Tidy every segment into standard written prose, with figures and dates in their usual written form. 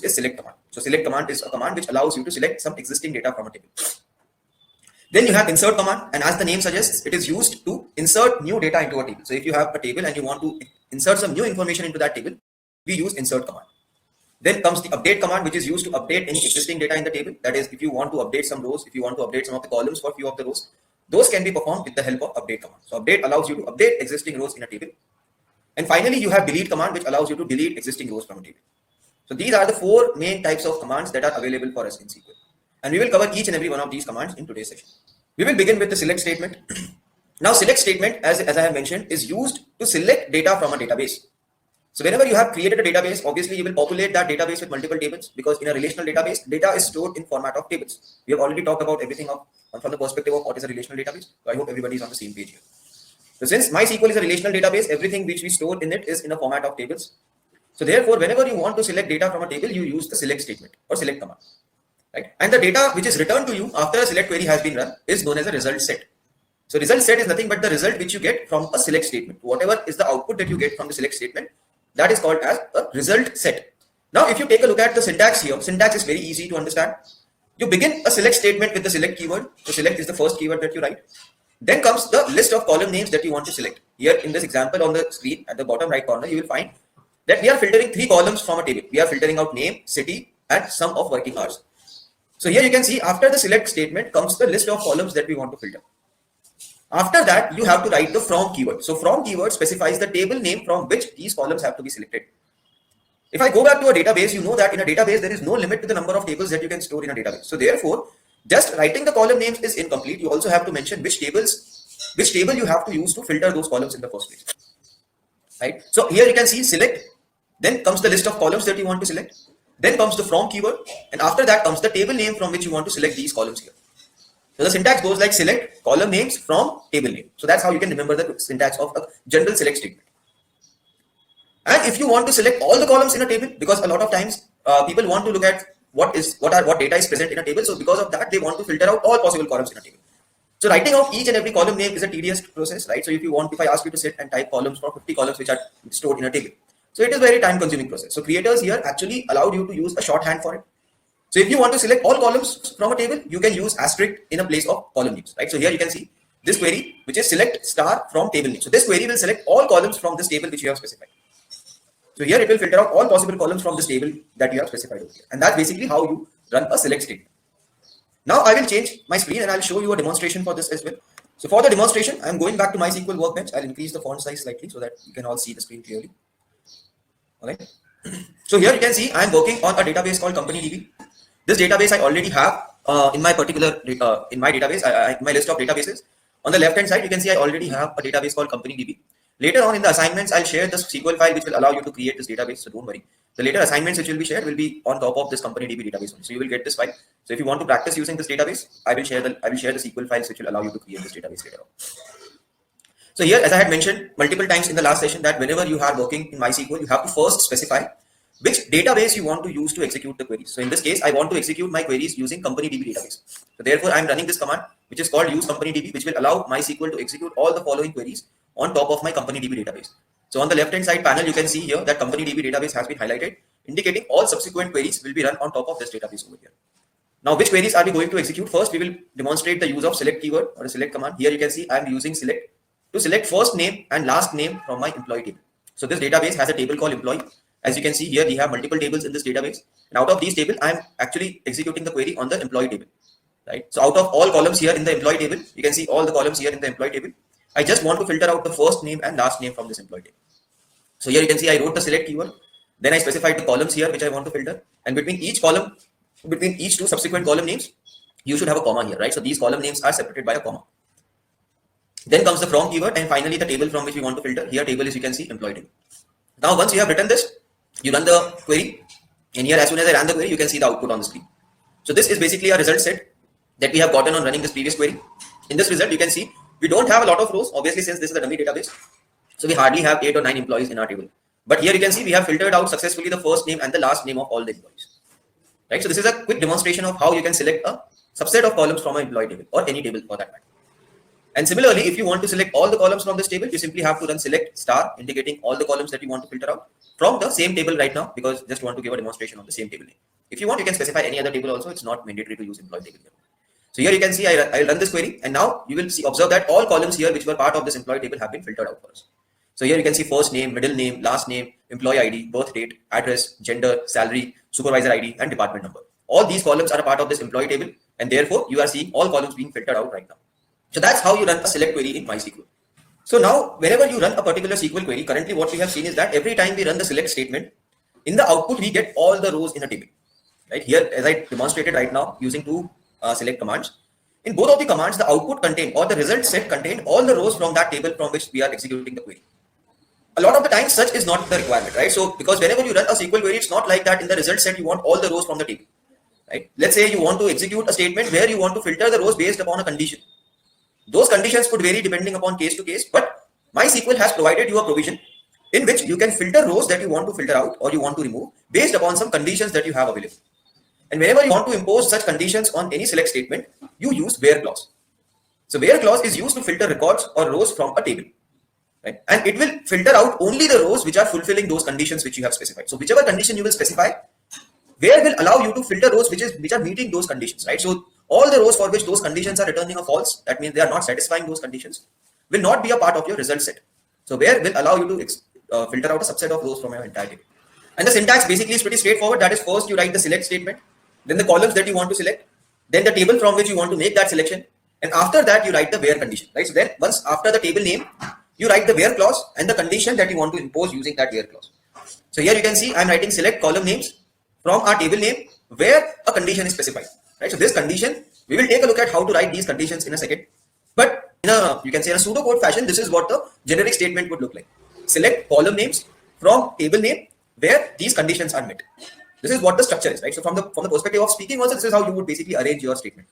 is select command. So select command is a command which allows you to select some existing data from a table. Then you have insert command, and as the name suggests, it is used to insert new data into a table. So if you have a table and you want to insert some new information into that table, we use insert command. Then comes the update command, which is used to update any existing data in the table. That is, if you want to update some rows, if you want to update some of the columns for a few of the rows, those can be performed with the help of update command. So update allows you to update existing rows in a table. And finally, you have delete command, which allows you to delete existing rows from a table. So these are the 4 main types of commands that are available for us in SQL. And we will cover each and every one of these commands in today's session. We will begin with the select statement. Now, select statement, as I have mentioned, is used to select data from a database. So whenever you have created a database, obviously you will populate that database with multiple tables, because in a relational database, data is stored in format of tables. We have already talked about everything from the perspective of what is a relational database. So I hope everybody is on the same page here. So since MySQL is a relational database, everything which we store in it is in a format of tables. So therefore, whenever you want to select data from a table, you use the select statement or select command, right? And the data which is returned to you after a select query has been run is known as a result set. So result set is nothing but the result which you get from a select statement. Whatever is the output that you get from the select statement, that is called as a result set. Now, if you take a look at the syntax here, syntax is very easy to understand. You begin a select statement with the select keyword. So select is the first keyword that you write. Then comes the list of column names that you want to select. Here in this example on the screen at the bottom right corner, you will find that we are filtering 3 columns from a table. We are filtering out name, city, and sum of working hours. So here you can see after the select statement comes the list of columns that we want to filter. After that, you have to write the from keyword. So from keyword specifies the table name from which these columns have to be selected. If I go back to a database, you know that in a database, there is no limit to the number of tables that you can store in a database. So therefore, just writing the column names is incomplete. You also have to mention which table you have to use to filter those columns in the first place. Right? So here you can see select, then comes the list of columns that you want to select. Then comes the from keyword, and after that comes the table name from which you want to select these columns here. So the syntax goes like select column names from table name. So that's how you can remember the syntax of a general select statement. And if you want to select all the columns in a table, because a lot of times people want to look at what data is present in a table. So because of that, they want to filter out all possible columns in a table. So writing out each and every column name is a tedious process, right? So if I ask you to sit and type columns for 50 columns which are stored in a table, so it is a very time consuming process. So creators here actually allowed you to use a shorthand for it. So if you want to select all columns from a table, you can use asterisk in a place of column names, right? So here you can see this query, which is select star from table name. So this query will select all columns from this table which you have specified. So here it will filter out all possible columns from this table that you have specified over here. And that's basically how you run a select statement. Now I will change my screen and I'll show you a demonstration for this as well. So for the demonstration, I'm going back to MySQL Workbench. I'll increase the font size slightly so that you can all see the screen clearly. Okay. So here you can see I'm working on a database called CompanyDB. This database I already have in my particular in my database, in my list of databases. On the left hand side, you can see I already have a database called CompanyDB. Later on in the assignments, I'll share the SQL file which will allow you to create this database. So don't worry. The later assignments which will be shared will be on top of this CompanyDB database only. So you will get this file. So if you want to practice using this database, I will share the SQL files which will allow you to create this database later on. So here, as I had mentioned multiple times in the last session, that whenever you are working in MySQL, you have to first specify which database you want to use to execute the queries. So in this case, I want to execute my queries using CompanyDB database. So therefore, I'm running this command, which is called use CompanyDB, which will allow MySQL to execute all the following queries on top of my CompanyDB database. So on the left hand side panel, you can see here that CompanyDB database has been highlighted, indicating all subsequent queries will be run on top of this database over here. Now, which queries are we going to execute? First, we will demonstrate the use of select keyword or a select command. Here you can see I'm using select to select first name and last name from my employee table. So this database has a table called employee. As you can see here, we have multiple tables in this database. And out of these tables, I'm actually executing the query on the employee table, right? So out of all columns here in the employee table, you can see all the columns here in the employee table. I just want to filter out the first name and last name from this employee table. So here you can see I wrote the select keyword. Then I specified the columns here which I want to filter. And between each column, between each two subsequent column names, you should have a comma here, right? So these column names are separated by a comma. Then comes the from keyword, and finally the table from which we want to filter. Here table is, you can see, employee table. Now once you have written this, you run the query, and here as soon as I ran the query, you can see the output on the screen. So this is basically a result set that we have gotten on running this previous query. In this result, you can see we don't have a lot of rows, obviously, since this is a dummy database. So we hardly have 8 or 9 employees in our table. But here you can see we have filtered out successfully the first name and the last name of all the employees. Right? So this is a quick demonstration of how you can select a subset of columns from an employee table or any table for that matter. And similarly, if you want to select all the columns from this table, you simply have to run select star, indicating all the columns that you want to filter out from the same table right now, because just want to give a demonstration of the same table name. If you want, you can specify any other table also. It's not mandatory to use employee table here. So here you can see I run this query, and now you will observe that all columns here which were part of this employee table have been filtered out for us. So here you can see first name, middle name, last name, employee ID, birth date, address, gender, salary, supervisor ID, and department number. All these columns are a part of this employee table, and therefore you are seeing all columns being filtered out right now. So that's how you run a select query in MySQL. So now whenever you run a particular SQL query, currently what we have seen is that every time we run the select statement, in the output we get all the rows in a table. Right here, as I demonstrated right now using two select commands. In both of the commands, the output contained or the result set contained all the rows from that table from which we are executing the query. A lot of the time, such is not the requirement, right? So because whenever you run a SQL query, it's not like that in the result set you want all the rows from the table, right? Let's say you want to execute a statement where you want to filter the rows based upon a condition. Those conditions could vary depending upon case to case, but MySQL has provided you a provision in which you can filter rows that you want to filter out or you want to remove based upon some conditions that you have available. And whenever you want to impose such conditions on any select statement, you use where clause. So where clause is used to filter records or rows from a table, right? And it will filter out only the rows which are fulfilling those conditions which you have specified. So whichever condition you will specify, where will allow you to filter rows which are meeting those conditions, right? So all the rows for which those conditions are returning a false, that means they are not satisfying those conditions, will not be a part of your result set. So where will allow you to filter out a subset of rows from your entire table. And the syntax basically is pretty straightforward. That is, first you write the select statement, then the columns that you want to select, then the table from which you want to make that selection, and after that you write the where condition, right? So then once after the table name, you write the where clause and the condition that you want to impose using that where clause. So here you can see I'm writing select column names from our table name where a condition is specified, right? So this condition, we will take a look at how to write these conditions in a second, but in a, you can say in a pseudocode fashion, this is what the generic statement would look like. Select column names from table name where these conditions are met. This is what the structure is, right? So from the perspective of speaking also, this is how you would basically arrange your statement,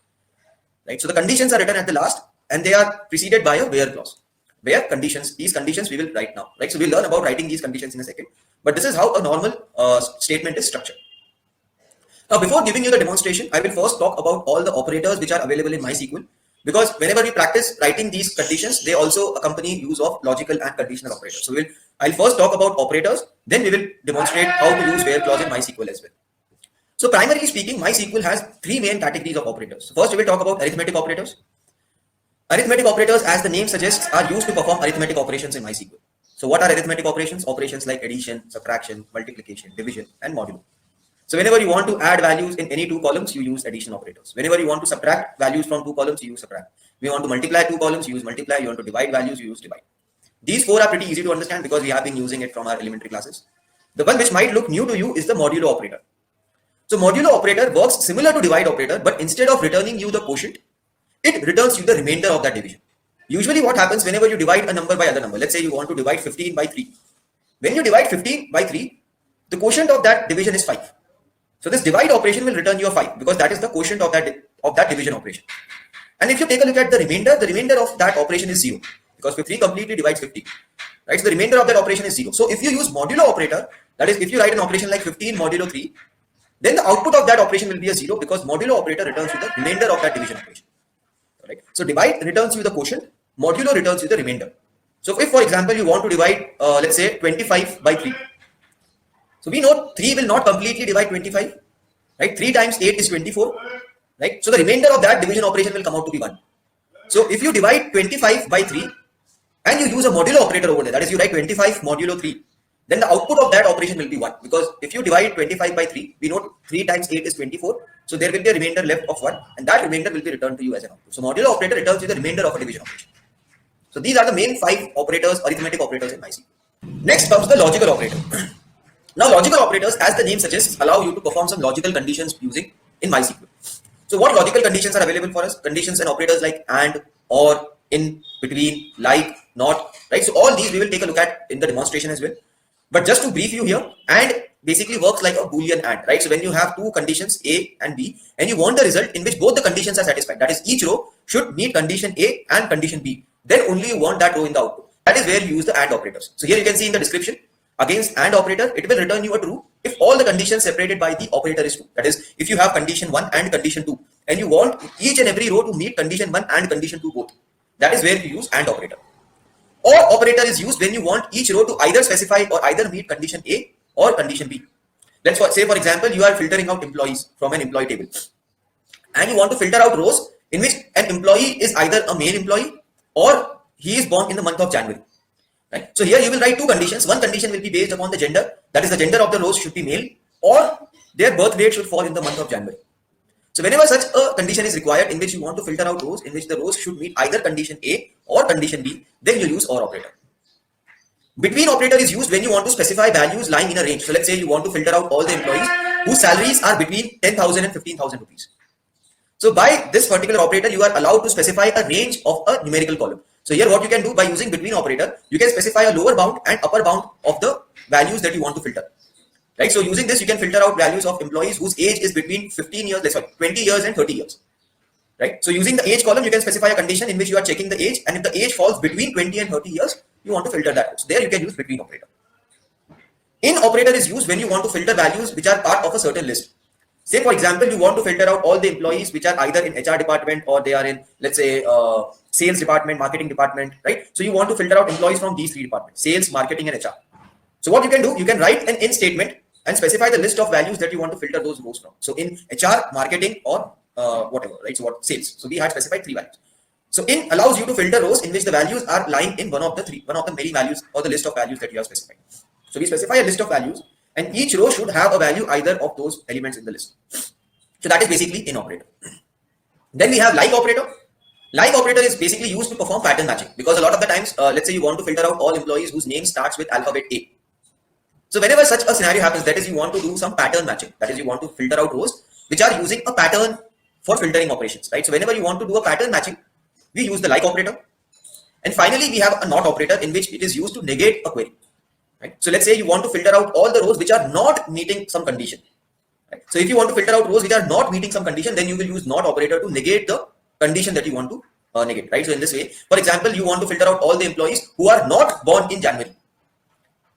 right? So the conditions are written at the last and they are preceded by a where clause. Where conditions, these conditions we will write now, right? So we'll learn about writing these conditions in a second, but this is how a normal statement is structured. Now, before giving you the demonstration, I will first talk about all the operators which are available in MySQL, because whenever we practice writing these conditions, they also accompany use of logical and conditional operators. So I'll first talk about operators, then we will demonstrate how to use where clause in MySQL as well. So primarily speaking, MySQL has three main categories of operators. So first, we will talk about arithmetic operators. Arithmetic operators, as the name suggests, are used to perform arithmetic operations in MySQL. So what are arithmetic operations? Operations like addition, subtraction, multiplication, division, and modulo. So whenever you want to add values in any two columns, you use addition operators. Whenever you want to subtract values from two columns, you use subtract. When you want to multiply two columns, you use multiply. You want to divide values, you use divide. These four are pretty easy to understand because we have been using it from our elementary classes. The one which might look new to you is the modulo operator. So modulo operator works similar to divide operator, but instead of returning you the quotient, it returns you the remainder of that division. Usually what happens whenever you divide a number by other number, let's say you want to divide 15 by 3. When you divide 15 by 3, the quotient of that division is 5. So this divide operation will return you a 5 because that is the quotient of that division operation. And if you take a look at the remainder of that operation is 0 because 3 completely divides 50. Right? So the remainder of that operation is 0. So if you use modulo operator, that is if you write an operation like 15 modulo 3, then the output of that operation will be a 0 because modulo operator returns you the remainder of that division operation. Right? So divide returns you the quotient, modulo returns you the remainder. So if for example you want to divide let's say 25 by 3. So we know 3 will not completely divide 25, right? 3 times 8 is 24, right? So the remainder of that division operation will come out to be 1. So if you divide 25 by 3 and you use a modulo operator over there, that is you write 25 modulo 3, then the output of that operation will be 1 because if you divide 25 by 3, we know 3 times 8 is 24. So there will be a remainder left of 1 and that remainder will be returned to you as an output. So modulo operator returns you the remainder of a division operation. So these are the main 5 operators, arithmetic operators in MySQL. Next comes the logical operator. Now logical operators, as the name suggests, allow you to perform some logical conditions using in MySQL. So what logical conditions are available for us? Conditions and operators like and, or, in, between, like, not, right? So all these we will take a look at in the demonstration as well. But just to brief you here, and basically works like a Boolean and, right? So when you have two conditions A and B, and you want the result in which both the conditions are satisfied, that is each row should meet condition A and condition B, then only you want that row in the output. That is where you use the and operators. So here you can see in the description, against and operator, it will return you a true if all the conditions separated by the operator is true. That is, if you have condition 1 and condition 2, and you want each and every row to meet condition 1 and condition 2 both. That is where you use AND operator. Or operator is used when you want each row to either specify or either meet condition A or condition B. Let's say, for example, you are filtering out employees from an employee table, and you want to filter out rows in which an employee is either a male employee or he is born in the month of January. Right? So here you will write two conditions. One condition will be based upon the gender, that is the gender of the rows should be male, or their birth date should fall in the month of January. So whenever such a condition is required in which you want to filter out rows in which the rows should meet either condition A or condition B, then you use OR operator. Between operator is used when you want to specify values lying in a range. So let's say you want to filter out all the employees whose salaries are between 10,000 and 15,000 rupees. So by this particular operator, you are allowed to specify a range of a numerical column. So here what you can do by using between operator, you can specify a lower bound and upper bound of the values that you want to filter. Right? So using this, you can filter out values of employees whose age is between 20 years and 30 years. Right? So using the age column, you can specify a condition in which you are checking the age, and if the age falls between 20 and 30 years, you want to filter that. So there you can use between operator. In operator is used when you want to filter values which are part of a certain list. Say for example, you want to filter out all the employees which are either in HR department or they are in, let's say, sales department, marketing department, right? So you want to filter out employees from these three departments: sales, marketing, and HR. So what you can do, you can write an in statement and specify the list of values that you want to filter those rows from. So in HR, marketing, or whatever, right? So what sales? So we had specified three values. So in allows you to filter rows in which the values are lying in one of the many values or the list of values that you have specified. So we specify a list of values, and each row should have a value either of those elements in the list. So that is basically in operator. Then we have like operator. Like operator is basically used to perform pattern matching, because a lot of the times, let's say you want to filter out all employees whose name starts with alphabet A. So whenever such a scenario happens, that is you want to do some pattern matching. That is you want to filter out rows which are using a pattern for filtering operations, right? So whenever you want to do a pattern matching, we use the like operator. And finally, we have a not operator in which it is used to negate a query. Right? So let's say you want to filter out all the rows which are not meeting some condition. Right? So if you want to filter out rows which are not meeting some condition, then you will use not operator to negate the condition that you want to negate. Right? So in this way, for example, you want to filter out all the employees who are not born in January.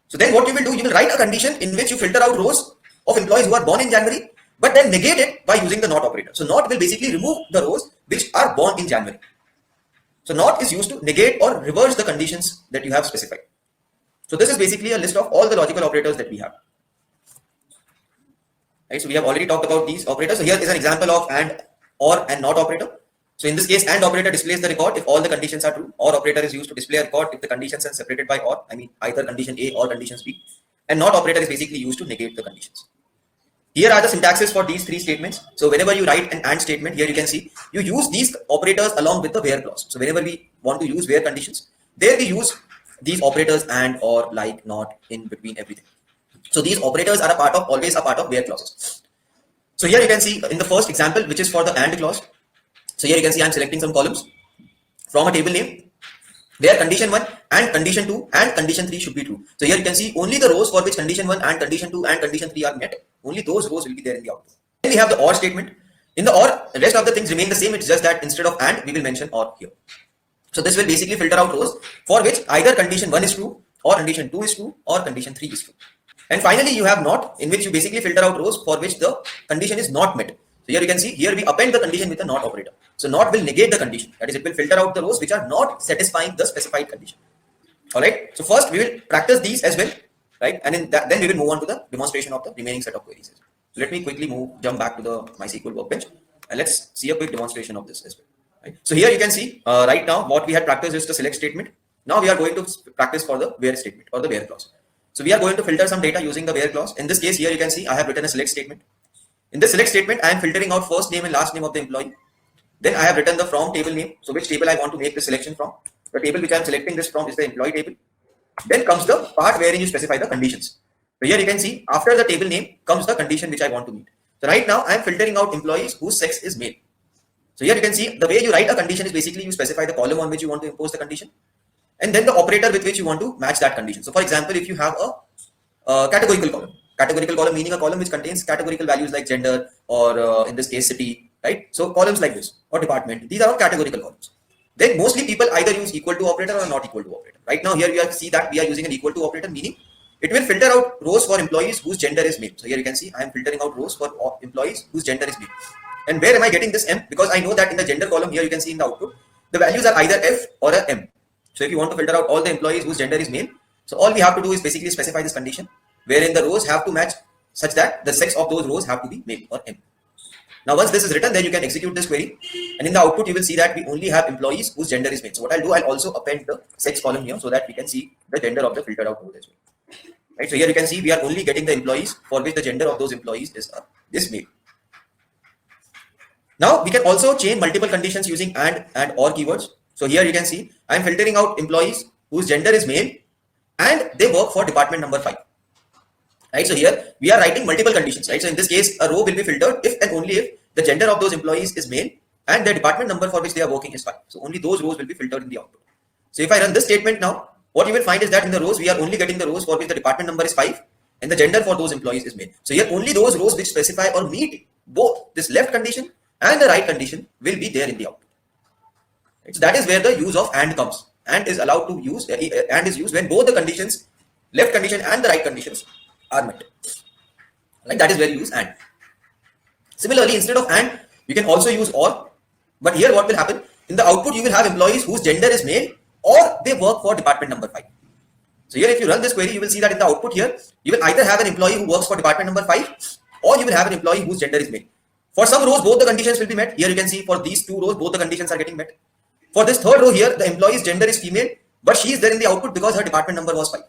So then what you will do, you will write a condition in which you filter out rows of employees who are born in January, but then negate it by using the not operator. So not will basically remove the rows which are born in January. So not is used to negate or reverse the conditions that you have specified. So this is basically a list of all the logical operators that we have. Right, so we have already talked about these operators. So here is an example of AND, OR, and NOT operator. So in this case, AND operator displays the record if all the conditions are true. OR operator is used to display a record if the conditions are separated by OR, I mean either condition A or conditions B. And NOT operator is basically used to negate the conditions. Here are the syntaxes for these three statements. So whenever you write an AND statement, here you can see you use these operators along with the where clause. So whenever we want to use where conditions, there we use these operators and, or, like, not, in, between, everything. So these operators are always a part of where clauses. So here you can see in the first example, which is for the AND clause. So here you can see I'm selecting some columns from a table name where condition 1 and condition 2 and condition 3 should be true. So here you can see only the rows for which condition 1 and condition 2 and condition 3 are met. Only those rows will be there in the output. Then we have the OR statement. In the OR, the rest of the things remain the same. It's just that instead of AND, we will mention OR here. So this will basically filter out rows for which either condition 1 is true, or condition 2 is true, or condition 3 is true. And finally, you have NOT, in which you basically filter out rows for which the condition is not met. So here you can see, here we append the condition with a NOT operator. So NOT will negate the condition. That is, it will filter out the rows which are not satisfying the specified condition. All right. So first we will practice these as well, right? And then we will move on to the demonstration of the remaining set of queries. So let me quickly jump back to the MySQL workbench, and let's see a quick demonstration of this as well. Right? So here you can see right now what we had practiced is the select statement. Now we are going to practice for the where statement or the where clause. So we are going to filter some data using the where clause. In this case, here you can see I have written a select statement. In the select statement, I am filtering out first name and last name of the employee. Then I have written the from table name. So which table I want to make the selection from. The table which I am selecting this from is the employee table. Then comes the part wherein you specify the conditions. So here you can see after the table name comes the condition which I want to meet. So right now I am filtering out employees whose sex is male. So here you can see the way you write a condition is basically you specify the column on which you want to impose the condition, and then the operator with which you want to match that condition. So for example, if you have a categorical column meaning a column which contains categorical values like gender or in this case city, right? So columns like this or department, these are all categorical columns. Then mostly people either use equal to operator or not equal to operator. Right now here you see that we are using an equal to operator, meaning it will filter out rows for employees whose gender is male. So here you can see I am filtering out rows for employees whose gender is male. And where am I getting this M? Because I know that in the gender column here you can see in the output, the values are either F or a M. So if you want to filter out all the employees whose gender is male, so all we have to do is basically specify this condition wherein the rows have to match such that the sex of those rows have to be male or M. Now once this is written, then you can execute this query, and in the output you will see that we only have employees whose gender is male. So what I'll do, I'll also append the sex column here so that we can see the gender of the filtered out rows as well. Right, so here you can see we are only getting the employees for which the gender of those employees is male. Now we can also chain multiple conditions using and or keywords. So here you can see I'm filtering out employees whose gender is male and they work for department number 5. Right, so here we are writing multiple conditions, right? So in this case, a row will be filtered if and only if the gender of those employees is male and the department number for which they are working is 5. So only those rows will be filtered in the output. So if I run this statement now, what you will find is that in the rows, we are only getting the rows for which the department number is 5 and the gender for those employees is male. So here only those rows which specify or meet both this left condition and the right condition will be there in the output. Right? So that is where the use of and comes. And is allowed to use, and is used when both the conditions, left condition and the right conditions are met. Like that is where you use and. Similarly, instead of and, you can also use or. But here what will happen? In the output, you will have employees whose gender is male or they work for department number 5. So here if you run this query, you will see that in the output here, you will either have an employee who works for department number 5 or you will have an employee whose gender is male. For some rows, both the conditions will be met. Here you can see for these 2 rows, both the conditions are getting met. For this third row here, the employee's gender is female, but she is there in the output because her department number was 5.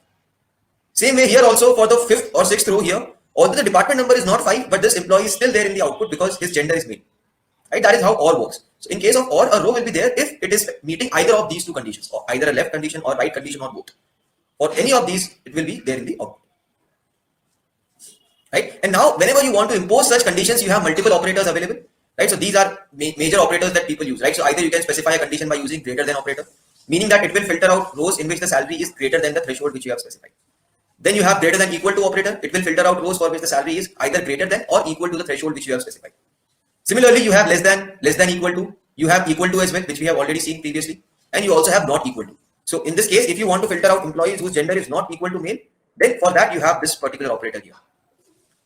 Same way here also for the 5th or 6th row here, although the department number is not 5, but this employee is still there in the output because his gender is male. Right? That is how OR works. So in case of OR, a row will be there if it is meeting either of these 2 conditions, or either a left condition or right condition or both. For any of these, it will be there in the output. Right? And now whenever you want to impose such conditions, you have multiple operators available. Right? So these are major operators that people use. Right? So either you can specify a condition by using greater than operator, meaning that it will filter out rows in which the salary is greater than the threshold which you have specified. Then you have greater than equal to operator. It will filter out rows for which the salary is either greater than or equal to the threshold which you have specified. Similarly, you have less than equal to, you have equal to as well, which we have already seen previously, and you also have not equal to. So in this case, if you want to filter out employees whose gender is not equal to male, then for that you have this particular operator here.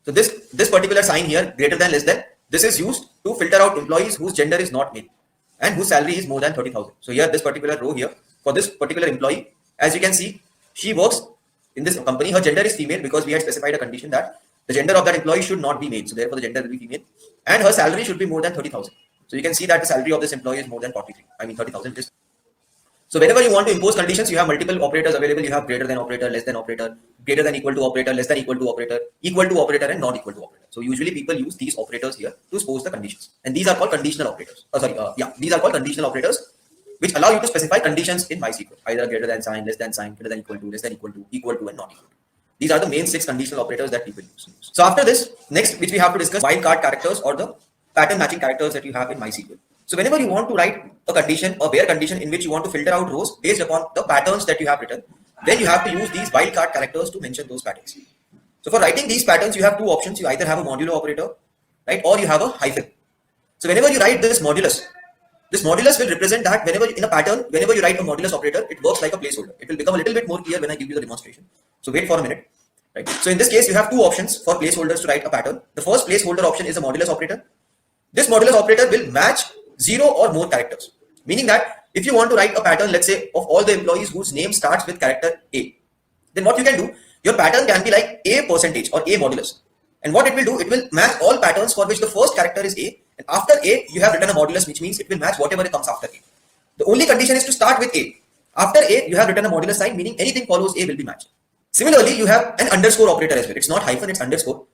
So this particular sign here, greater than, less than, this is used to filter out employees whose gender is not male and whose salary is more than 30,000. So here, this particular row here, for this particular employee, as you can see, she works in this company, her gender is female because we had specified a condition that the gender of that employee should not be male. So therefore the gender will be female and her salary should be more than 30,000. So you can see that the salary of this employee is more than 30,000. So whenever you want to impose conditions, you have multiple operators available. You have greater than operator, less than operator, greater than equal to operator, less than equal to operator, and not equal to operator. So usually people use these operators here to suppose the conditions. And these are called conditional operators. These are called conditional operators, which allow you to specify conditions in MySQL, either greater than sign, greater than equal to, less than equal to, and not equal to. These are the main 6 conditional operators that people use. So after this, next, which we have to discuss, wildcard characters or the pattern matching characters that you have in MySQL. So whenever you want to write a condition, a bare condition in which you want to filter out rows based upon the patterns that you have written, then you have to use these wildcard characters to mention those patterns. So for writing these patterns, you have 2 options. You either have a modulo operator, right, or you have a hyphen. So whenever you write this modulus will represent that whenever in a pattern, whenever you write a modulus operator, it works like a placeholder. It will become a little bit more clear when I give you the demonstration. So wait for a minute. Right. So in this case, you have 2 options for placeholders to write a pattern. The first placeholder option is a modulus operator. This modulus operator will match 0 or more characters, meaning that if you want to write a pattern, let's say of all the employees whose name starts with character A, then what you can do, your pattern can be like A percentage or A modulus. And what it will do, it will match all patterns for which the first character is A, and after A, you have written a modulus, which means it will match whatever comes after A. The only condition is to start with A. After A, you have written a modulus sign, meaning anything follows A will be matched. Similarly, you have an underscore operator as well. It's not hyphen, it's underscore.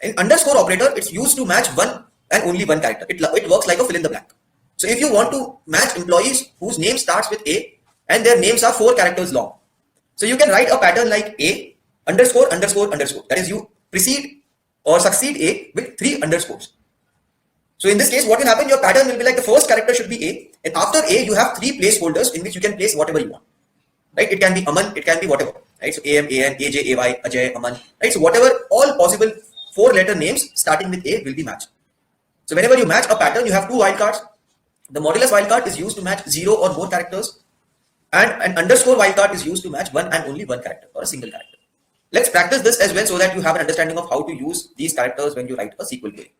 An underscore operator, it's used to match one and only one character. It works like a fill in the blank. So if you want to match employees whose name starts with A and their names are 4 characters long, so you can write a pattern like A underscore underscore underscore. That is, you precede or succeed A with 3 underscores. So in this case, what will happen? Your pattern will be like the first character should be A, and after A, you have 3 placeholders in which you can place whatever you want. Right? It can be Aman, it can be whatever. Right? So AM, AN, AJ, AY, Ajay, Aman. Right? So whatever all possible 4-letter names starting with A will be matched. So whenever you match a pattern, you have 2 wildcards. The modulus wildcard is used to match 0 or more characters, and an underscore wildcard is used to match one and only one character or a single character. Let's practice this as well so that you have an understanding of how to use these characters when you write a SQL query.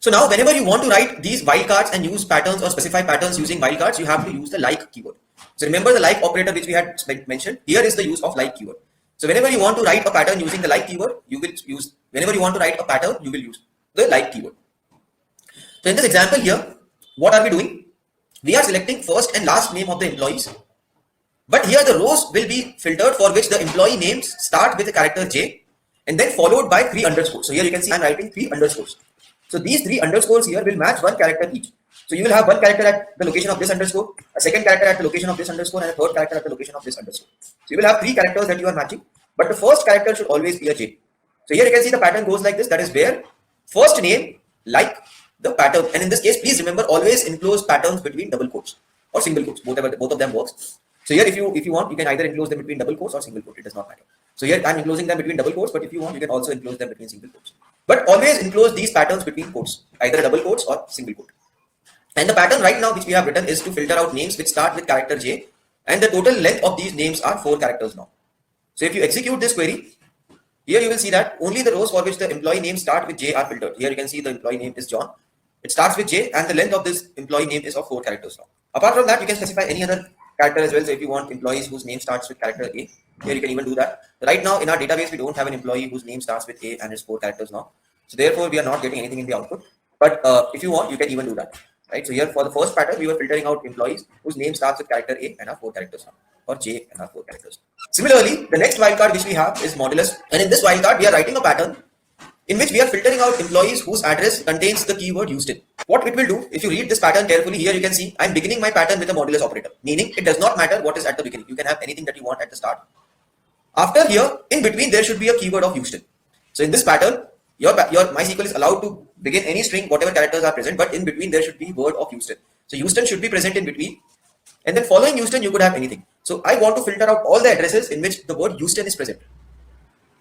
So now whenever you want to write these wildcards and use patterns or specify patterns using wildcards, you have to use the like keyword. So remember the like operator which we had mentioned, here is the use of like keyword. So whenever you want to write a pattern using the like keyword, you will use, whenever you want to write a pattern, you will use the like keyword. So in this example here, what are we doing? We are selecting first and last name of the employees. But here the rows will be filtered for which the employee names start with the character J and then followed by 3 underscores. So here you can see I'm writing 3 underscores. So these 3 underscores here will match one character each. So you will have one character at the location of this underscore, a second character at the location of this underscore, and a third character at the location of this underscore. So you will have 3 characters that you are matching, but the first character should always be a J. So here you can see the pattern goes like this. That is where first name like the pattern, and in this case, please remember always enclose patterns between double quotes or single quotes. Both of them works. So here, if you want, you can either enclose them between double quotes or single quote. It does not matter. So here I'm enclosing them between double quotes, but if you want, you can also enclose them between single quotes. But always enclose these patterns between quotes, either double quotes or single quote. And the pattern right now which we have written is to filter out names which start with character J, and the total length of these names are 4 characters now. So if you execute this query, here you will see that only the rows for which the employee names start with J are filtered. Here you can see the employee name is John. It starts with J and the length of this employee name is of 4 characters now. Apart from that, you can specify any other character as well. So if you want employees whose name starts with character A, here you can even do that. Right now in our database, we don't have an employee whose name starts with A and is 4 characters now. So therefore, we are not getting anything in the output. But if you want, you can even do that. Right. So here for the first pattern, we were filtering out employees whose name starts with character A and are 4 characters now, or J and are 4 characters. Similarly, the next wildcard which we have is modulus. And in this wildcard, we are writing a pattern in which we are filtering out employees whose address contains the keyword used in. What it will do, if you read this pattern carefully, here you can see I'm beginning my pattern with a modulus operator, meaning it does not matter what is at the beginning. You can have anything that you want at the start. After here, in between, there should be a keyword of Houston. So in this pattern, your MySQL is allowed to begin any string, whatever characters are present, but in between there should be word of Houston. So Houston should be present in between, and then following Houston, you could have anything. So I want to filter out all the addresses in which the word Houston is present.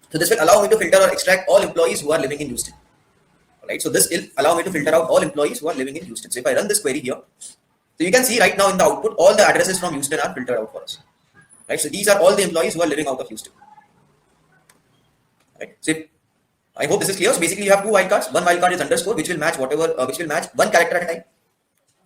So this will allow me to filter or extract all employees who are living in Houston. Right. So this will allow me to filter out all employees who are living in Houston. So if I run this query here, so you can see right now in the output, all the addresses from Houston are filtered out for us. Right. So these are all the employees who are living out of Houston. Right. So I hope this is clear. So basically, you have 2 wildcards. One wildcard is underscore, which will match which will match one character at a time,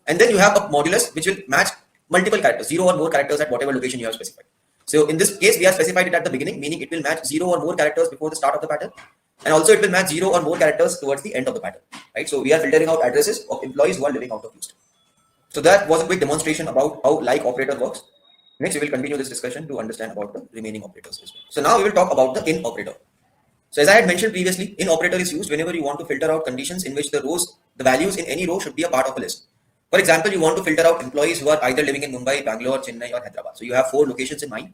and then you have a modulus, which will match multiple characters, 0 or more characters at whatever location you have specified. So in this case, we have specified it at the beginning, meaning it will match 0 or more characters before the start of the pattern, and also it will match 0 or more characters towards the end of the pattern. Right. So we are filtering out addresses of employees who are living out of Houston. So that was a quick demonstration about how like operator works. Next, we will continue this discussion to understand about the remaining operators as well. So now we will talk about the in operator. So as I had mentioned previously, in operator is used whenever you want to filter out conditions in which the values in any row should be a part of a list. For example, you want to filter out employees who are either living in Mumbai, Bangalore, Chennai, or Hyderabad. So you have 4 locations in mind,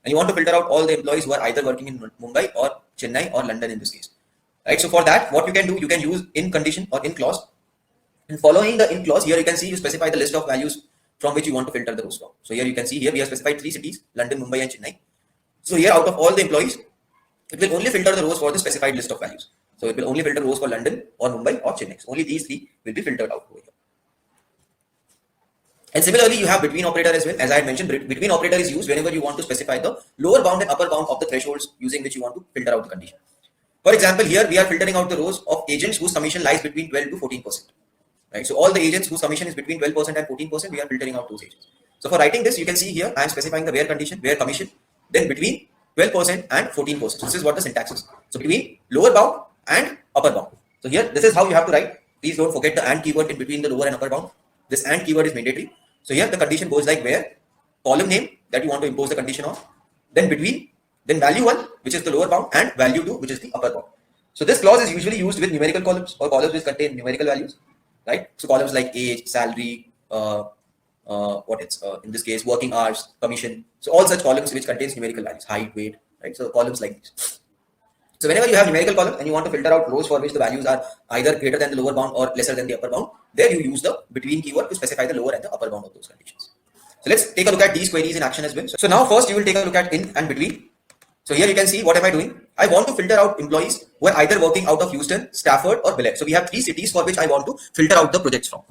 and you want to filter out all the employees who are either working in Mumbai or Chennai or London in this case. Right. So for that, what you can do, you can use in condition or in clause. And following the in clause, here you can see you specify the list of values from which you want to filter the rows from. So here you can see here we have specified 3 cities: London, Mumbai, and Chennai. So here out of all the employees, it will only filter the rows for the specified list of values. So it will only filter rows for London or Mumbai or Chennai. So only these 3 will be filtered out over here. And similarly, you have between operator as well. As I had mentioned, between operator is used whenever you want to specify the lower bound and upper bound of the thresholds using which you want to filter out the condition. For example, here we are filtering out the rows of agents whose commission lies between 12 to 14%. Right. So all the agents whose commission is between 12% and 14%, we are filtering out those agents. So for writing this, you can see here I am specifying the where condition, where commission, then between 12% and 14%. So this is what the syntax is. So between lower bound and upper bound. So here, this is how you have to write. Please don't forget the and keyword in between the lower and upper bound. This and keyword is mandatory. So here the condition goes like where, column name that you want to impose the condition on, then between, then value 1, which is the lower bound, and value 2, which is the upper bound. So this clause is usually used with numerical columns or columns which contain numerical values, right? So columns like age, salary, in this case, working hours, commission. So all such columns which contains numerical values, height, weight, right? So columns like this. So whenever you have numerical column and you want to filter out rows for which the values are either greater than the lower bound or lesser than the upper bound, there you use the between keyword to specify the lower and the upper bound of those conditions. So let's take a look at these queries in action as well. So now first you will take a look at in and between. So here you can see what am I doing? I want to filter out employees who are either working out of Houston, Stafford, or Bel Air. So we have 3 cities for which I want to filter out the projects from.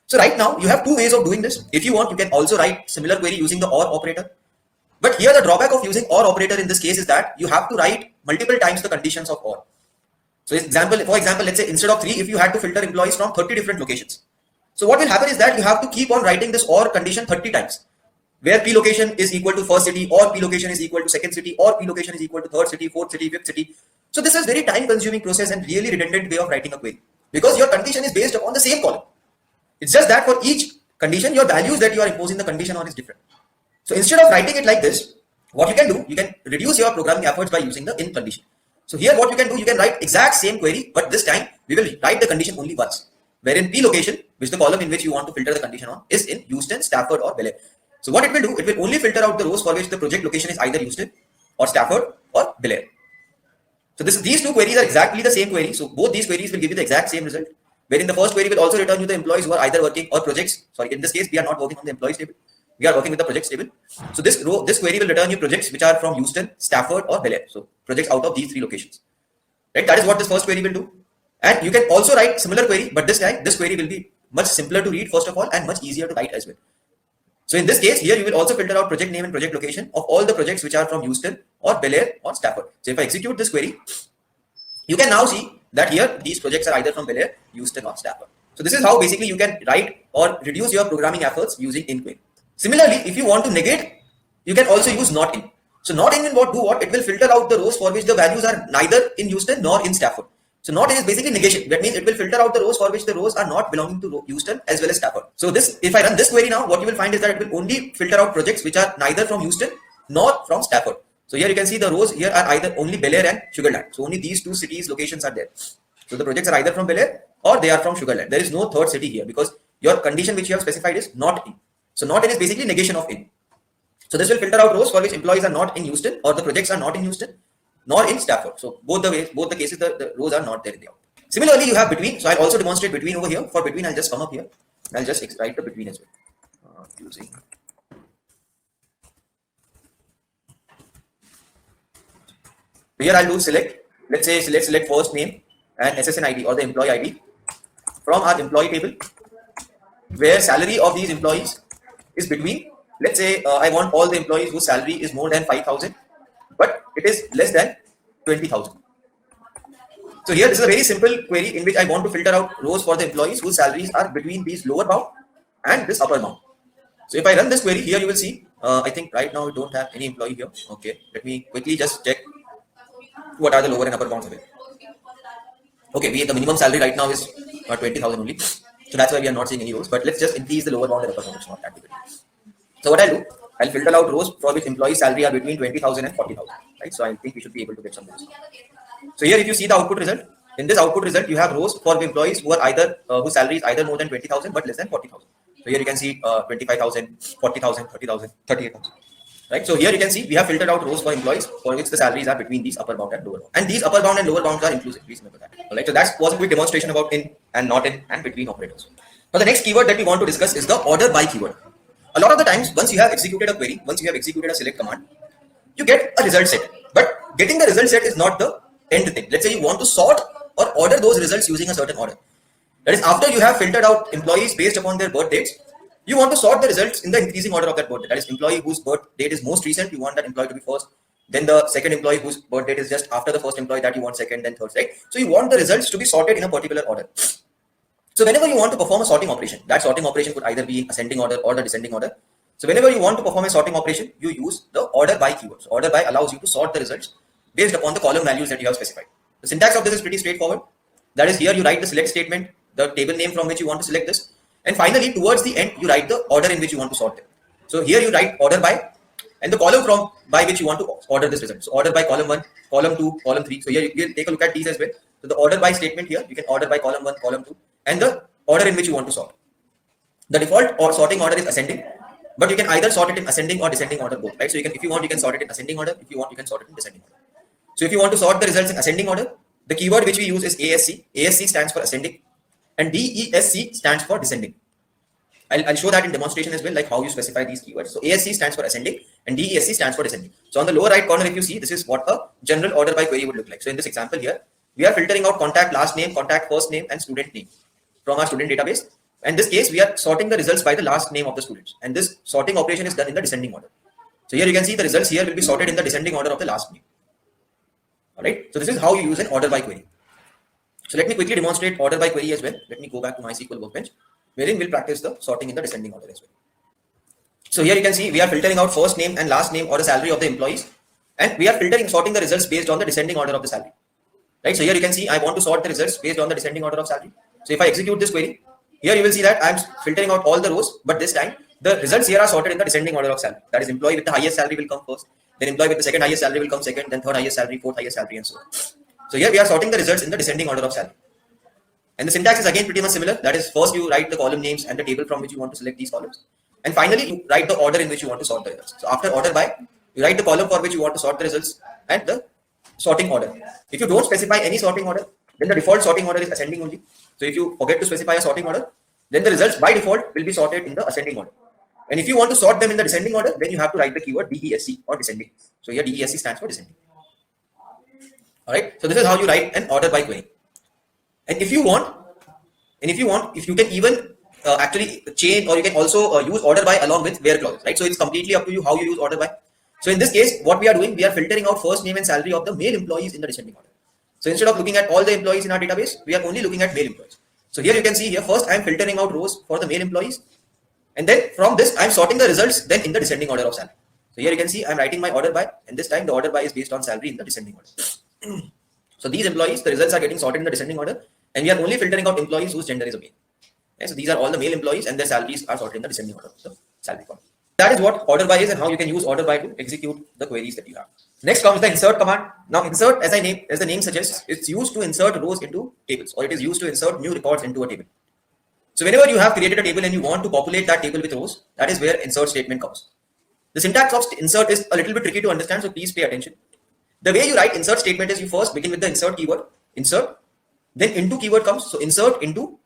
So right now you have 2 ways of doing this. If you want, you can also write similar query using the OR operator. But here the drawback of using OR operator in this case is that you have to write multiple times the conditions of OR. So for example, let's say instead of 3, if you had to filter employees from 30 different locations. So what will happen is that you have to keep on writing this OR condition 30 times, where P location is equal to first city, or P location is equal to second city, or P location is equal to third city, fourth city, fifth city. So this is very time consuming process and really redundant way of writing a query, because your condition is based upon the same column. It's just that for each condition, your values that you are imposing the condition on is different. So instead of writing it like this, what you can do, you can reduce your programming efforts by using the in condition. So here what you can do, you can write exact same query, but this time we will write the condition only once, wherein P location, which the column in which you want to filter the condition on, is in Houston, Stafford or Bel Air. So what it will do, it will only filter out the rows for which the project location is either Houston or Stafford or Bel Air. So these two queries are exactly the same query. So both these queries will give you the exact same result, wherein the first query will also return you the employees who are either working or projects. Sorry, in this case, we are not working on the employees table. We are working with the projects table. So this query will return you projects which are from Houston, Stafford or Bel Air. So projects out of these 3 locations. Right? That is what this first query will do. And you can also write similar query, but this time this query will be much simpler to read first of all and much easier to write as well. So in this case, here you will also filter out project name and project location of all the projects which are from Houston or Bel Air or Stafford. So if I execute this query, you can now see that here these projects are either from Bel Air, Houston or Stafford. So this is how basically you can write or reduce your programming efforts using in query. Similarly, if you want to negate, you can also use not in. So not in will do what? It will filter out the rows for which the values are neither in Houston nor in Stafford. So not in is basically negation. That means it will filter out the rows for which the rows are not belonging to Houston as well as Stafford. So this, if I run this query now, what you will find is that it will only filter out projects which are neither from Houston nor from Stafford. So here you can see the rows here are either only Bel Air and Sugarland. So only these 2 cities locations are there. So the projects are either from Bel Air or they are from Sugarland. There is no third city here because your condition which you have specified is not in. So not in is basically negation of in. So this will filter out rows for which employees are not in Houston or the projects are not in Houston nor in Stafford. So both the cases, the rows are not there in the output. Similarly, you have between. So I'll also demonstrate between over here. For between, I'll just come up here. I'll just write the between as well. Using. Here I'll do select. Let's say select first name and SSN ID or the employee ID from our employee table, where salary of these employees is between. Let's say I want all the employees whose salary is more than 5,000, but it is less than 20,000. So here this is a very simple query in which I want to filter out rows for the employees whose salaries are between these lower bound and this upper bound. So if I run this query here, you will see, I think right now we don't have any employee here. Okay, let me quickly just check what are the lower and upper bounds available. Okay, the minimum salary right now is 20,000 only. So that's why we are not seeing any rows, but let's just increase the lower bound and upper bound. It's not that big. So what I'll do, I'll filter out rows for which employee salary are between 20,000 and 40,000, right? So I think we should be able to get some rows. So here, if you see the output result, in this output result, you have rows for the employees who are either whose salary is either more than 20,000 but less than 40,000. So here you can see 25,000, 40,000, 30,000, 38,000. Right. So here you can see we have filtered out rows for employees for which the salaries are between these upper bound and lower bound. And these upper bound and lower bounds are inclusive. Please remember that. All right. So that was a quick demonstration about in and not in and between operators. Now the next keyword that we want to discuss is the order by keyword. A lot of the times, once you have executed a query, once you have executed a select command, you get a result set. But getting the result set is not the end thing. Let's say you want to sort or order those results using a certain order. That is, after you have filtered out employees based upon their birth dates, you want to sort the results in the increasing order of that birth date. That is, employee whose birth date is most recent, you want that employee to be first. Then the second employee whose birth date is just after the first employee, that you want second, then third, right? So you want the results to be sorted in a particular order. So whenever you want to perform a sorting operation, that sorting operation could either be in ascending order or the descending order. So whenever you want to perform a sorting operation, you use the order by keyword. So order by allows you to sort the results based upon the column values that you have specified. The syntax of this is pretty straightforward. That is, here you write the select statement, the table name from which you want to select this. And finally, towards the end, you write the order in which you want to sort them. So here you write order by and the column from by which you want to order this result. So order by column 1, column 2, column 3. So here you take a look at these as well. So the order by statement here, you can order by column 1, column 2 and the order in which you want to sort. The default or sorting order is ascending, but you can either sort it in ascending or descending order both, right? So you can, if you want, you can sort it in ascending order. If you want, you can sort it in descending order. So if you want to sort the results in ascending order, the keyword which we use is ASC. ASC stands for ascending and DESC stands for descending. I'll show that in demonstration as well, like how you specify these keywords. So ASC stands for ascending and DESC stands for descending. So on the lower right corner, if you see, this is what a general order by query would look like. So in this example here, we are filtering out contact last name, contact first name, and student name from our student database. And in this case, we are sorting the results by the last name of the students. And this sorting operation is done in the descending order. So here you can see the results here will be sorted in the descending order of the last name. All right. So this is how you use an order by query. So let me quickly demonstrate order by query as well. Let me go back to MySQL workbench, wherein we'll practice the sorting in the descending order as well. So here you can see we are filtering out first name and last name or the salary of the employees, and we are sorting the results based on the descending order of the salary. Right. So here you can see I want to sort the results based on the descending order of salary. So if I execute this query, here you will see that I'm filtering out all the rows, but this time the results here are sorted in the descending order of salary. That is, employee with the highest salary will come first, then employee with the second highest salary will come second, then third highest salary, fourth highest salary, and so on. So here we are sorting the results in the descending order of salary. And the syntax is again pretty much similar. That is, first you write the column names and the table from which you want to select these columns. And finally, you write the order in which you want to sort the results. So after order by, you write the column for which you want to sort the results and the sorting order. If you don't specify any sorting order, then the default sorting order is ascending only. So if you forget to specify a sorting order, then the results by default will be sorted in the ascending order. And if you want to sort them in the descending order, then you have to write the keyword DESC or descending. So here DESC stands for descending. All right. So this is how you write an order by query. And if you can even actually change, or you can also use order by along with where clauses, right? So it's completely up to you how you use order by. So in this case, what we are doing, we are filtering out first name and salary of the male employees in the descending order. So instead of looking at all the employees in our database, we are only looking at male employees. So here you can see here, first I am filtering out rows for the male employees. And then from this, I'm sorting the results then in the descending order of salary. So here you can see I'm writing my order by, and this time the order by is based on salary in the descending order. So these employees, the results are getting sorted in the descending order, and we are only filtering out employees whose gender is a male. Okay, so these are all the male employees, and their salaries are sorted in the descending order of the salary column. That is what order by is, and how you can use order by to execute the queries that you have. Next comes the insert command. Now insert, as the name suggests, it's used to insert rows into tables, or it is used to insert new records into a table. So whenever you have created a table and you want to populate that table with rows, that is where insert statement comes. The syntax of insert is a little bit tricky to understand, so please pay attention. The way you write insert statement is you first begin with the insert keyword, insert, then into keyword comes, so insert into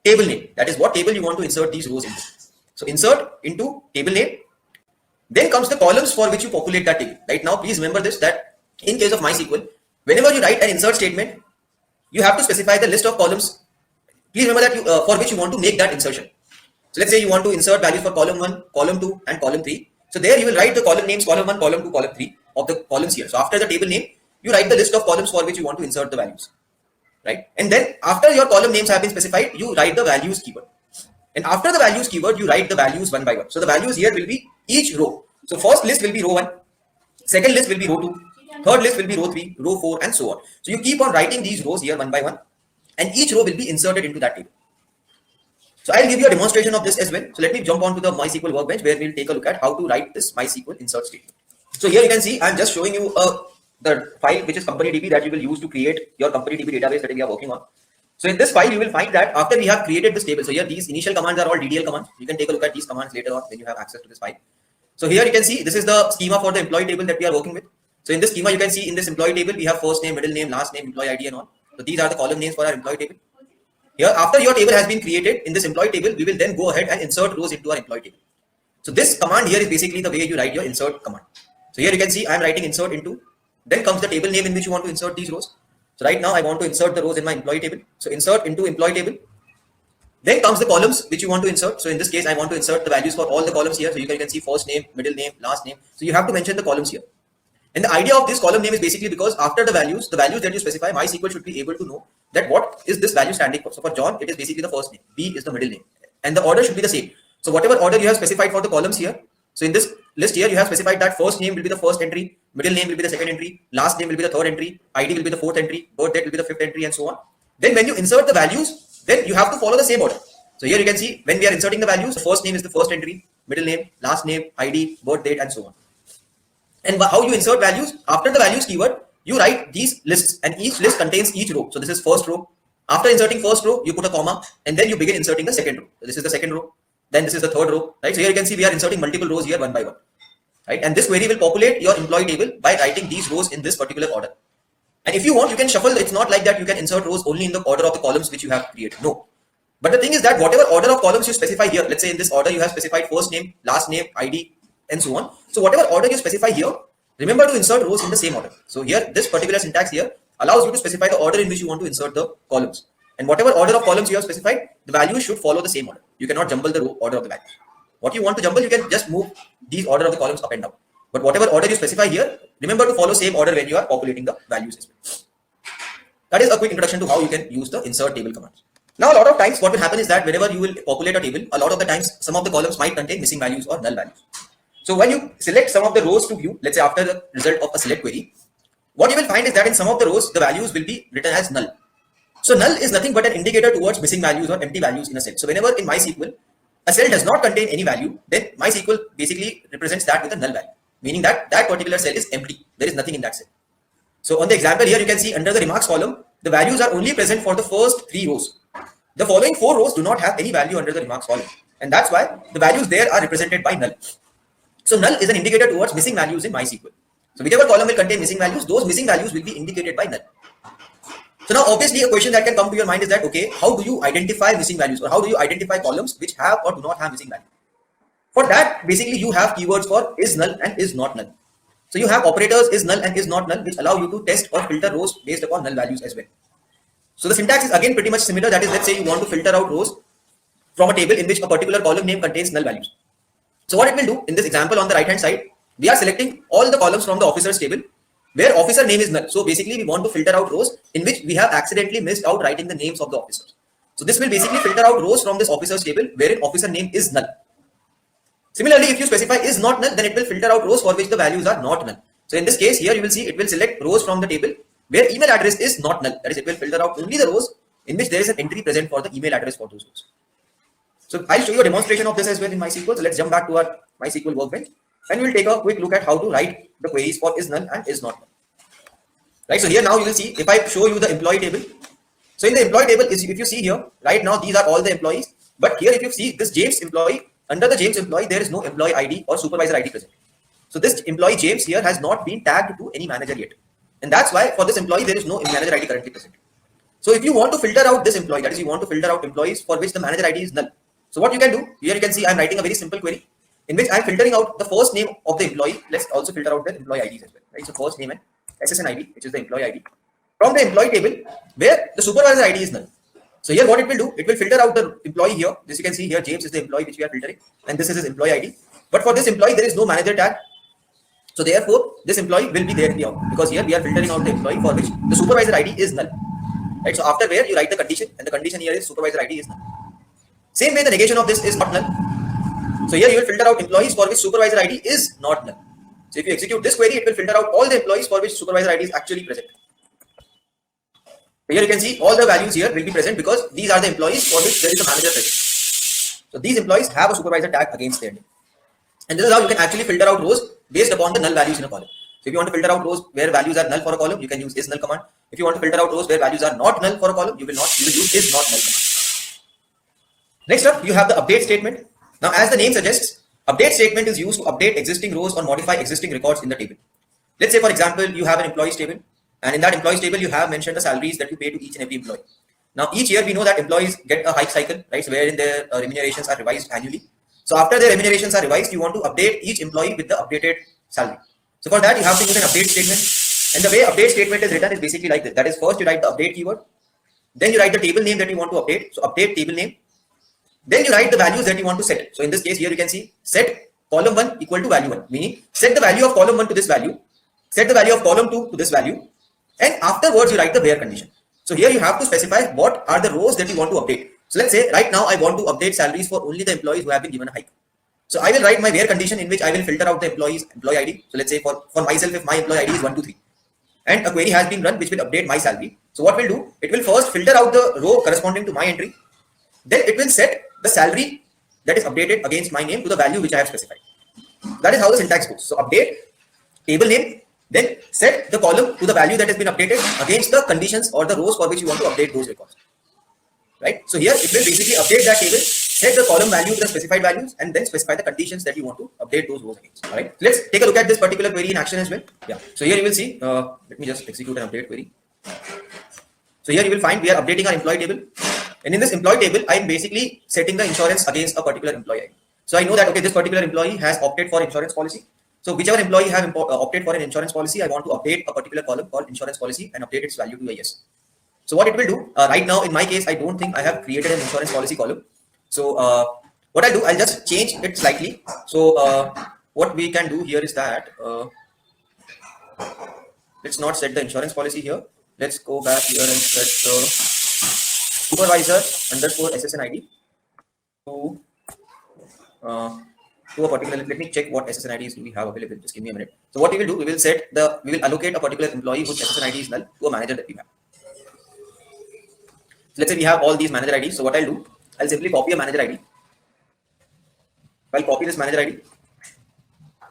table name. That is what table you want to insert these rows into. So insert into table name, then comes the columns for which you populate that table. Right now, please remember this, that in case of MySQL, whenever you write an insert statement, you have to specify the list of columns. Please remember that for which you want to make that insertion. So let's say you want to insert values for column 1, column 2, and column 3. So there you will write the column names column 1, column 2, column 3 of the columns here. So after the table name, you write the list of columns for which you want to insert the values. Right? And then after your column names have been specified, you write the values keyword. And after the values keyword, you write the values one by one. So the values here will be each row. So first list will be row 1, second list will be row 2, third list will be row 3, row 4, and so on. So you keep on writing these rows here one by one, and each row will be inserted into that table. So I'll give you a demonstration of this as well. So let me jump on to the MySQL workbench, where we'll take a look at how to write this MySQL insert statement. So here you can see I'm just showing you the file which is company.db that you will use to create your company.db database that we are working on. So in this file, you will find that after we have created this table, so here these initial commands are all DDL commands. You can take a look at these commands later on when you have access to this file. So here you can see this is the schema for the employee table that we are working with. So in this schema, you can see in this employee table, we have first name, middle name, last name, employee ID, and all. So these are the column names for our employee table. Here, after your table has been created in this employee table, we will then go ahead and insert rows into our employee table. So this command here is basically the way you write your insert command. So here you can see I'm writing insert into, then comes the table name in which you want to insert these rows. So right now I want to insert the rows in my employee table. So insert into employee table. Then comes the columns which you want to insert. So in this case, I want to insert the values for all the columns here. So you can see first name, middle name, last name. So you have to mention the columns here. And the idea of this column name is basically because after the values that you specify, MySQL should be able to know that what is this value standing for. So for John, it is basically the first name. B is the middle name. And the order should be the same. So whatever order you have specified for the columns here. So in this list here, you have specified that first name will be the first entry, middle name will be the second entry, last name will be the third entry, ID will be the fourth entry, birth date will be the fifth entry, and so on. Then when you insert the values, then you have to follow the same order. So here you can see when we are inserting the values, the first name is the first entry, middle name, last name, ID, birth date, and so on. And how you insert values, after the values keyword, you write these lists, and each list contains each row. So this is first row. After inserting first row, you put a comma, and then you begin inserting the second row. So this is the second row. Then this is the third row, right? So here you can see we are inserting multiple rows here one by one, right? And this query will populate your employee table by writing these rows in this particular order. And if you want, you can shuffle. It's not like that you can insert rows only in the order of the columns which you have created. No. But the thing is that whatever order of columns you specify here, let's say in this order you have specified first name, last name, ID, and so on. So whatever order you specify here, remember to insert rows in the same order. So here, this particular syntax here allows you to specify the order in which you want to insert the columns. And whatever order of columns you have specified, the values should follow the same order. You cannot jumble the order of the values. What you want to jumble, you can just move these order of the columns up and down. But whatever order you specify here, remember to follow same order when you are populating the values as well. That is a quick introduction to how you can use the insert table commands. Now, a lot of times what will happen is that whenever you will populate a table, a lot of the times some of the columns might contain missing values or null values. So when you select some of the rows to view, let's say after the result of a select query, what you will find is that in some of the rows, the values will be written as null. So null is nothing but an indicator towards missing values or empty values in a cell. So whenever in MySQL, a cell does not contain any value, then MySQL basically represents that with a null value, meaning that that particular cell is empty. There is nothing in that cell. So on the example here, you can see under the remarks column, the values are only present for the first 3 rows. The following 4 rows do not have any value under the remarks column. And that's why the values there are represented by null. So null is an indicator towards missing values in MySQL. So whichever column will contain missing values, those missing values will be indicated by null. So now obviously a question that can come to your mind is that, okay, how do you identify missing values, or how do you identify columns which have or do not have missing value? For that, basically you have keywords for is null and is not null. So you have operators is null and is not null, which allow you to test or filter rows based upon null values as well. So the syntax is again pretty much similar. That is, let's say you want to filter out rows from a table in which a particular column name contains null values. So what it will do in this example on the right hand side, we are selecting all the columns from the officers table where officer name is null. So basically we want to filter out rows in which we have accidentally missed out writing the names of the officers. So this will basically filter out rows from this officers table wherein officer name is null. Similarly, if you specify is not null, then it will filter out rows for which the values are not null. So in this case here, you will see it will select rows from the table where email address is not null. That is, it will filter out only the rows in which there is an entry present for the email address for those rows. So I'll show you a demonstration of this as well in MySQL. So let's jump back to our MySQL workbench and we'll take a quick look at how to write the queries for is null and is not null. Right. So here now you will see if I show you the employee table. So in the employee table, if you see here, right now these are all the employees. But here if you see this James employee, under the James employee, there is no employee ID or supervisor ID present. So this employee James here has not been tagged to any manager yet. And that's why for this employee, there is no manager ID currently present. So if you want to filter out this employee, that is, you want to filter out employees for which the manager ID is null. So what you can do, here you can see I'm writing a very simple query in which I'm filtering out the first name of the employee. Let's also filter out the employee IDs as well. Right? So first name and SSN ID, which is the employee ID, from the employee table where the supervisor ID is null. So here what it will do, it will filter out the employee here. This you can see here, James is the employee which we are filtering, and this is his employee ID. But for this employee, there is no manager tag. So therefore, this employee will be there here because here we are filtering out the employee for which the supervisor ID is null. Right? So after where you write the condition, and the condition here is supervisor ID is null. Same way the negation of this is not null. So here you will filter out employees for which supervisor ID is not null. So if you execute this query, it will filter out all the employees for which supervisor ID is actually present. Here you can see all the values here will be present because these are the employees for which there is a manager present. So these employees have a supervisor tag against their name. And this is how you can actually filter out rows based upon the null values in a column. So if you want to filter out rows where values are null for a column, you can use is null command. If you want to filter out rows where values are not null for a column, you will use is not null command. Next up, you have the update statement. Now, as the name suggests, update statement is used to update existing rows or modify existing records in the table. Let's say, for example, you have an employees table, and in that employees table, you have mentioned the salaries that you pay to each and every employee. Now, each year we know that employees get a hike cycle, right? So wherein their remunerations are revised annually. So after their remunerations are revised, you want to update each employee with the updated salary. So for that, you have to use an update statement. And the way update statement is written is basically like this. That is, first you write the update keyword, then you write the table name that you want to update. So update table name. Then you write the values that you want to set. So in this case, here you can see set column 1 equal to value 1, meaning set the value of column 1 to this value, set the value of column 2 to this value, and afterwards you write the where condition. So here you have to specify what are the rows that you want to update. So let's say right now I want to update salaries for only the employees who have been given a hike. So I will write my where condition in which I will filter out the employee's employee ID. So let's say for myself, if my employee ID is 123 and a query has been run which will update my salary. So what will do? It will first filter out the row corresponding to my entry. Then it will set the salary that is updated against my name to the value which I have specified. That is how the syntax goes. So update table name, then set the column to the value that has been updated against the conditions or the rows for which you want to update those records. Right? So here it will basically update that table, set the column value to the specified values, and then specify the conditions that you want to update those rows against. All right. Let's take a look at this particular query in action as well. Yeah. So here you will see. Let me just execute an update query. So here you will find we are updating our employee table. And in this employee table, I'm basically setting the insurance against a particular employee. So I know that, okay, this particular employee has opted for insurance policy. So whichever employee have opted for an insurance policy, I want to update a particular column called insurance policy and update its value to a yes. So what it will do, right now in my case, I don't think I have created an insurance policy column. So what I'll do, I'll just change it slightly. So what we can do here is that, let's not set the insurance policy here. let's go back here and set the supervisor underscore SSN ID to a particular. Let me check what SSN IDs do we have available. Just give me a minute. So what we will do, we will allocate a particular employee whose SSN ID is null to a manager that we have. So let's say we have all these manager IDs. So what I'll do, I'll simply copy a manager ID. I'll copy this manager ID.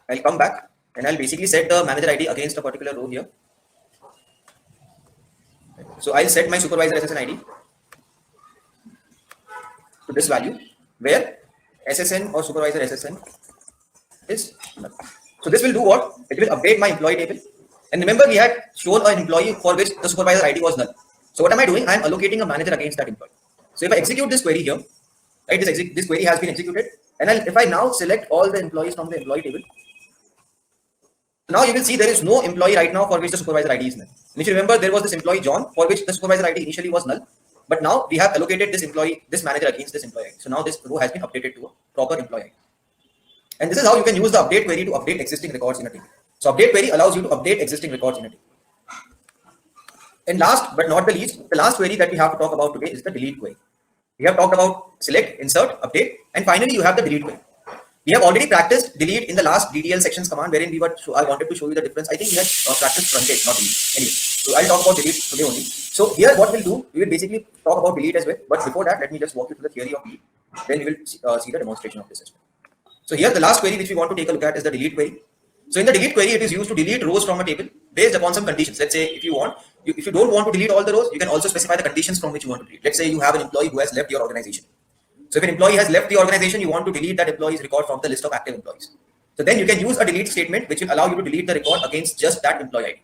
I'll come back and I'll basically set the manager ID against a particular row here. So I'll set my supervisor SSN ID to this value where SSN or supervisor SSN is null. So this will do what? It will update my employee table. And remember, we had shown an employee for which the supervisor ID was null. So what am I doing? I am allocating a manager against that employee. So if I execute this query here, right, this query has been executed. And if I now select all the employees from the employee table, now you will see there is no employee right now for which the supervisor ID is null. And if you remember, there was this employee John for which the supervisor ID initially was null. But now we have allocated this manager against this employee. So now this row has been updated to a proper employee. And this is how you can use the update query to update existing records in a table. So update query allows you to update existing records in a table. And last but not the least, the last query that we have to talk about today is the delete query. We have talked about select, insert, update, and finally you have the delete query. We have already practiced delete in the last DDL sections command wherein I wanted to show you the difference. I think we had practiced truncate, not delete. Anyway, so I'll talk about delete today only. So here what we'll do, we will basically talk about delete as well. But before that, let me just walk you through the theory of delete. Then we will see the demonstration of this as well. So here the last query which we want to take a look at is the delete query. So in the delete query, it is used to delete rows from a table based upon some conditions. Let's say if you don't want to delete all the rows, you can also specify the conditions from which you want to delete. Let's say you have an employee who has left your organization. So if an employee has left the organization, you want to delete that employee's record from the list of active employees. So then you can use a delete statement which will allow you to delete the record against just that employee ID.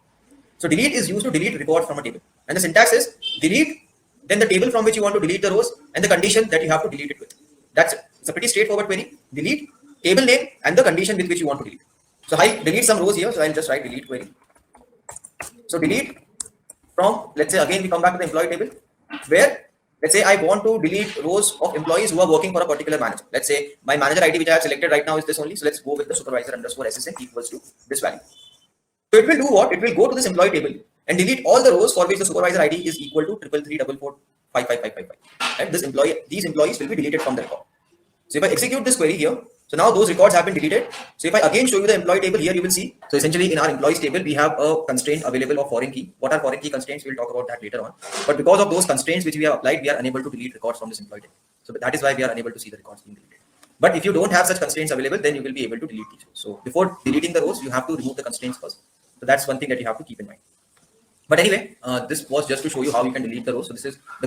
So delete is used to delete record from a table. And the syntax is delete, then the table from which you want to delete the rows and the condition that you have to delete it with. That's it. It's a pretty straightforward query. Delete, table name, and the condition with which you want to delete. So I delete some rows here. So I'll just write delete query. So delete from, let's say again we come back to the employee table where let's say I want to delete rows of employees who are working for a particular manager. Let's say my manager ID which I have selected right now is this only. So let's go with the supervisor underscore SSN equals to this value. So it will do what? It will go to this employee table and delete all the rows for which the supervisor ID is equal to 33344555555. And these employees will be deleted from the record. So if I execute this query here, so now those records have been deleted. So if I again show you the employee table here, you will see. So essentially in our employees table, we have a constraint available of foreign key. What are foreign key constraints? We'll talk about that later on. But because of those constraints which we have applied, we are unable to delete records from this employee table. So that is why we are unable to see the records being deleted. But if you don't have such constraints available, then you will be able to delete these rows. So before deleting the rows, you have to remove the constraints first. So that's one thing that you have to keep in mind. But anyway, this was just to show you how you can delete the rows. So this is the